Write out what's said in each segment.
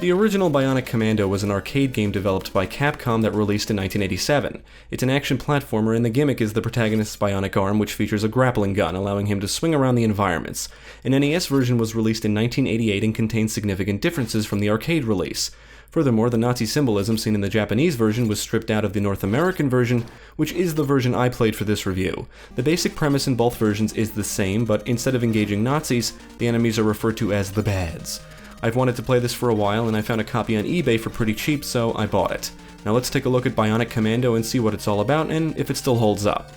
The original Bionic Commando was an arcade game developed by Capcom that released in 1987. It's an action platformer, and the gimmick is the protagonist's bionic arm, which features a grappling gun, allowing him to swing around the environments. An NES version was released in 1988 and contains significant differences from the arcade release. Furthermore, the Nazi symbolism seen in the Japanese version was stripped out of the North American version, which is the version I played for this review. The basic premise in both versions is the same, but instead of engaging Nazis, the enemies are referred to as the Bads. I've wanted to play this for a while, and I found a copy on eBay for pretty cheap, so I bought it. Now let's take a look at Bionic Commando and see what it's all about, and if it still holds up.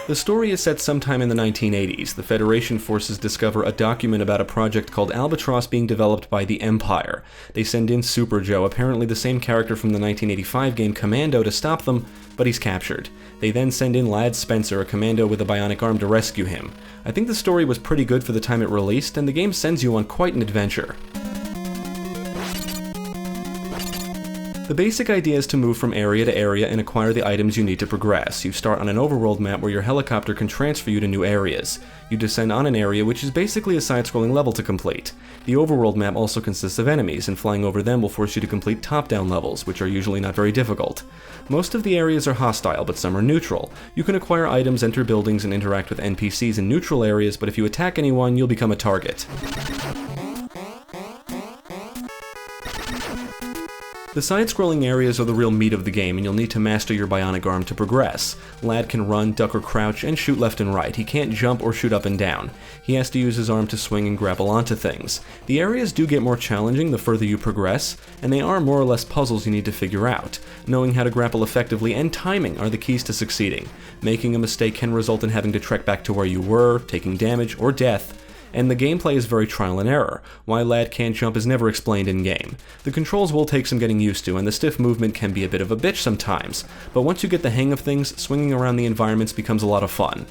The story is set sometime in the 1980s. The Federation forces discover a document about a project called Albatross being developed by the Empire. They send in Super Joe, apparently the same character from the 1985 game Commando, to stop them, but he's captured. They then send in Lad Spencer, a commando with a bionic arm, to rescue him. I think the story was pretty good for the time it released, and the game sends you on quite an adventure. The basic idea is to move from area to area and acquire the items you need to progress. You start on an overworld map where your helicopter can transfer you to new areas. You descend on an area which is basically a side-scrolling level to complete. The overworld map also consists of enemies, and flying over them will force you to complete top-down levels, which are usually not very difficult. Most of the areas are hostile, but some are neutral. You can acquire items, enter buildings, and interact with NPCs in neutral areas, but if you attack anyone, you'll become a target. The side-scrolling areas are the real meat of the game, and you'll need to master your bionic arm to progress. Lad can run, duck or crouch, and shoot left and right. He can't jump or shoot up and down. He has to use his arm to swing and grapple onto things. The areas do get more challenging the further you progress, and they are more or less puzzles you need to figure out. Knowing how to grapple effectively and timing are the keys to succeeding. Making a mistake can result in having to trek back to where you were, taking damage or death. And the gameplay is very trial and error. Why Lad can't jump is never explained in-game. The controls will take some getting used to, and the stiff movement can be a bit of a bitch sometimes, but once you get the hang of things, swinging around the environments becomes a lot of fun.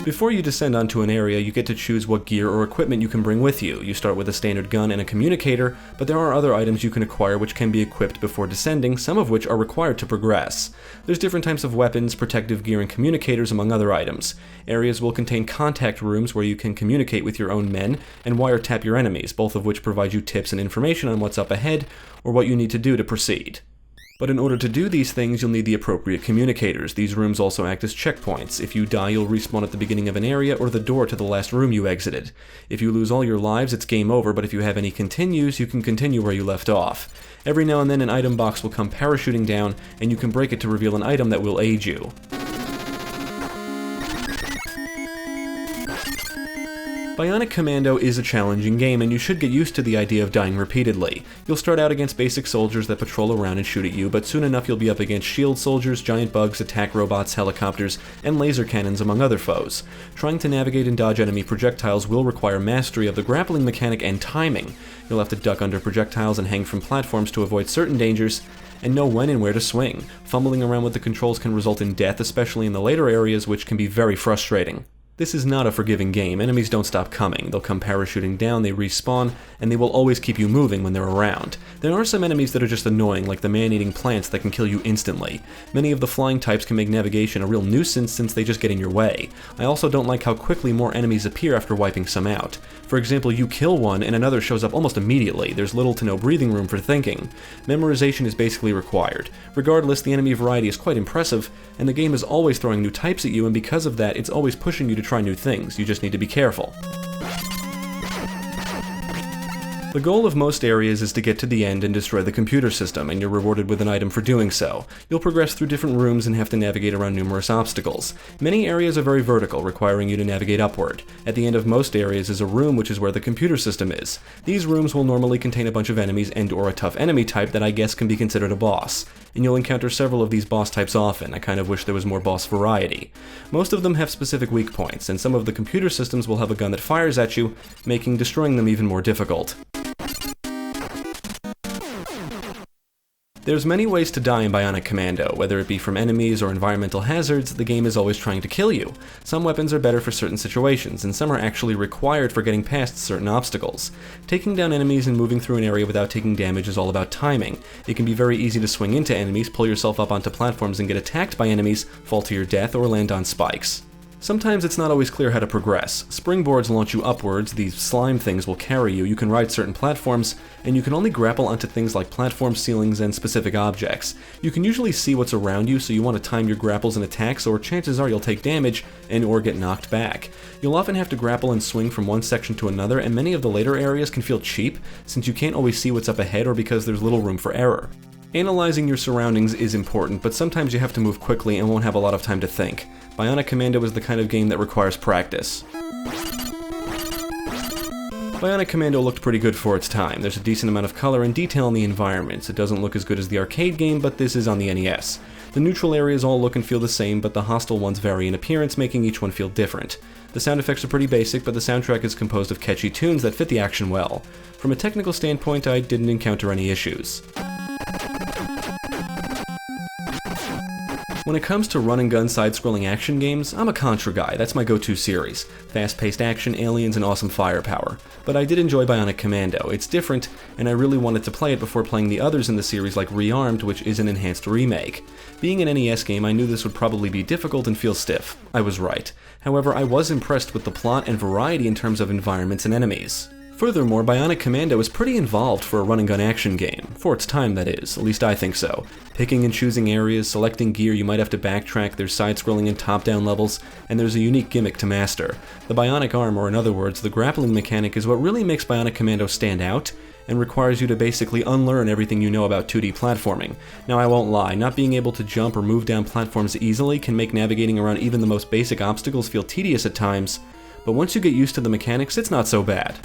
Before you descend onto an area, you get to choose what gear or equipment you can bring with you. You start with a standard gun and a communicator, but there are other items you can acquire which can be equipped before descending, some of which are required to progress. There's different types of weapons, protective gear, and communicators, among other items. Areas will contain contact rooms where you can communicate with your own men, and wiretap your enemies, both of which provide you tips and information on what's up ahead, or what you need to do to proceed. But in order to do these things, you'll need the appropriate communicators. These rooms also act as checkpoints. If you die, you'll respawn at the beginning of an area or the door to the last room you exited. If you lose all your lives, it's game over, but if you have any continues, you can continue where you left off. Every now and then an item box will come parachuting down, and you can break it to reveal an item that will aid you. Bionic Commando is a challenging game, and you should get used to the idea of dying repeatedly. You'll start out against basic soldiers that patrol around and shoot at you, but soon enough you'll be up against shield soldiers, giant bugs, attack robots, helicopters, and laser cannons, among other foes. Trying to navigate and dodge enemy projectiles will require mastery of the grappling mechanic and timing. You'll have to duck under projectiles and hang from platforms to avoid certain dangers, and know when and where to swing. Fumbling around with the controls can result in death, especially in the later areas, which can be very frustrating. This is not a forgiving game. Enemies don't stop coming. They'll come parachuting down, they respawn, and they will always keep you moving when they're around. There are some enemies that are just annoying, like the man-eating plants that can kill you instantly. Many of the flying types can make navigation a real nuisance since they just get in your way. I also don't like how quickly more enemies appear after wiping some out. For example, you kill one and another shows up almost immediately. There's little to no breathing room for thinking. Memorization is basically required. Regardless, the enemy variety is quite impressive, and the game is always throwing new types at you, and because of that, it's always pushing you to try new things. You just need to be careful. The goal of most areas is to get to the end and destroy the computer system, and you're rewarded with an item for doing so. You'll progress through different rooms and have to navigate around numerous obstacles. Many areas are very vertical, requiring you to navigate upward. At the end of most areas is a room which is where the computer system is. These rooms will normally contain a bunch of enemies and/or a tough enemy type that I guess can be considered a boss. And you'll encounter several of these boss types often. I kind of wish there was more boss variety. Most of them have specific weak points, and some of the computer systems will have a gun that fires at you, making destroying them even more difficult. There's many ways to die in Bionic Commando. Whether it be from enemies or environmental hazards, the game is always trying to kill you. Some weapons are better for certain situations, and some are actually required for getting past certain obstacles. Taking down enemies and moving through an area without taking damage is all about timing. It can be very easy to swing into enemies, pull yourself up onto platforms and get attacked by enemies, fall to your death, or land on spikes. Sometimes it's not always clear how to progress. Springboards launch you upwards, these slime things will carry you, you can ride certain platforms, and you can only grapple onto things like platform ceilings and specific objects. You can usually see what's around you, so you want to time your grapples and attacks, or chances are you'll take damage and or get knocked back. You'll often have to grapple and swing from one section to another, and many of the later areas can feel cheap, since you can't always see what's up ahead or because there's little room for error. Analyzing your surroundings is important, but sometimes you have to move quickly and won't have a lot of time to think. Bionic Commando is the kind of game that requires practice. Bionic Commando looked pretty good for its time. There's a decent amount of color and detail in the environments. It doesn't look as good as the arcade game, but this is on the NES. The neutral areas all look and feel the same, but the hostile ones vary in appearance, making each one feel different. The sound effects are pretty basic, but the soundtrack is composed of catchy tunes that fit the action well. From a technical standpoint, I didn't encounter any issues. When it comes to run-and-gun side-scrolling action games, I'm a Contra guy, that's my go-to series. Fast-paced action, aliens, and awesome firepower. But I did enjoy Bionic Commando. It's different, and I really wanted to play it before playing the others in the series like Rearmed, which is an enhanced remake. Being an NES game, I knew this would probably be difficult and feel stiff. I was right. However, I was impressed with the plot and variety in terms of environments and enemies. Furthermore, Bionic Commando is pretty involved for a run-and-gun action game. For its time, that is. At least I think so. Picking and choosing areas, selecting gear, you might have to backtrack, there's side-scrolling and top-down levels, and there's a unique gimmick to master. The Bionic Arm, or in other words, the grappling mechanic, is what really makes Bionic Commando stand out, and requires you to basically unlearn everything you know about 2D platforming. Now I won't lie, not being able to jump or move down platforms easily can make navigating around even the most basic obstacles feel tedious at times, but once you get used to the mechanics, it's not so bad.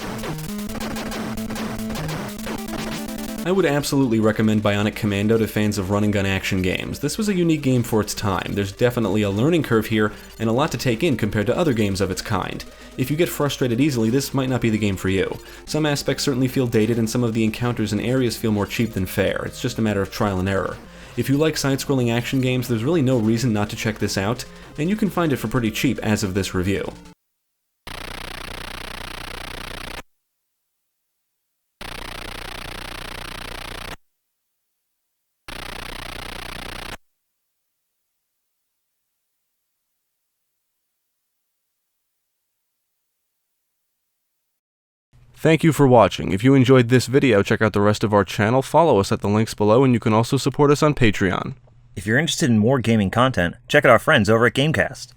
I would absolutely recommend Bionic Commando to fans of run-and-gun action games. This was a unique game for its time. There's definitely a learning curve here, and a lot to take in compared to other games of its kind. If you get frustrated easily, this might not be the game for you. Some aspects certainly feel dated, and some of the encounters and areas feel more cheap than fair. It's just a matter of trial and error. If you like side-scrolling action games, there's really no reason not to check this out, and you can find it for pretty cheap as of this review. Thank you for watching. If you enjoyed this video, check out the rest of our channel, follow us at the links below, and you can also support us on Patreon. If you're interested in more gaming content, check out our friends over at GameCast.